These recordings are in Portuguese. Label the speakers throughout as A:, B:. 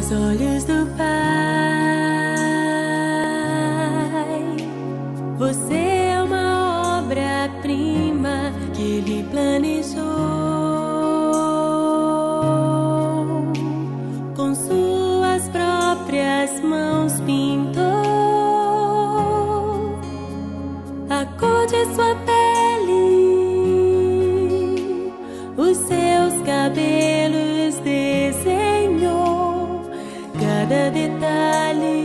A: aos olhos do Pai. Você é uma obra-prima que Ele planejou, com suas próprias mãos pintou a cor de sua pele, os seus cabelos desenhou, cada detalhe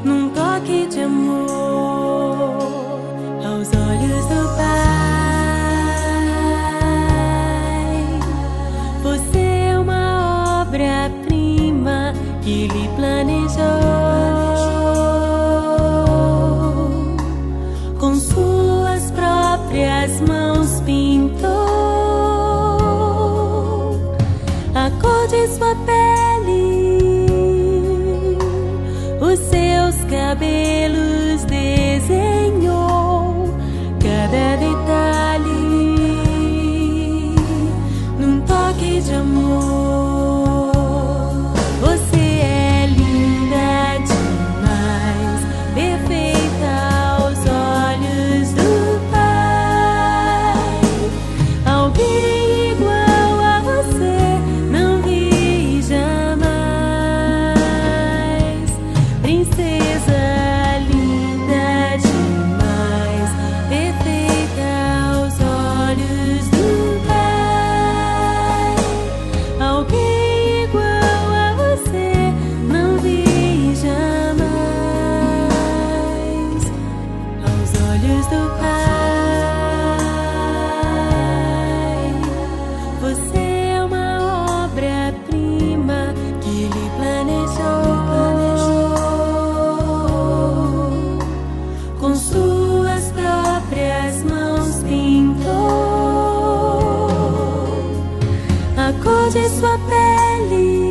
A: num toque de amor aos olhos do Pai. Você é uma obra-prima que Ele planejou, com suas próprias mãos pintou a cor de sua pele, os seus cabelos desenhou, cada detalhe num toque de amor. Você é linda demais, perfeita aos olhos do Pai. Alguém igual a você não vi jamais. Princesa linda demais, perfeita aos olhos do Pai. Alguém igual a você não vi jamais aos olhos do Pai. Você é uma obra-prima que Ele planejou, com suas próprias mãos pintou a cor de sua pele,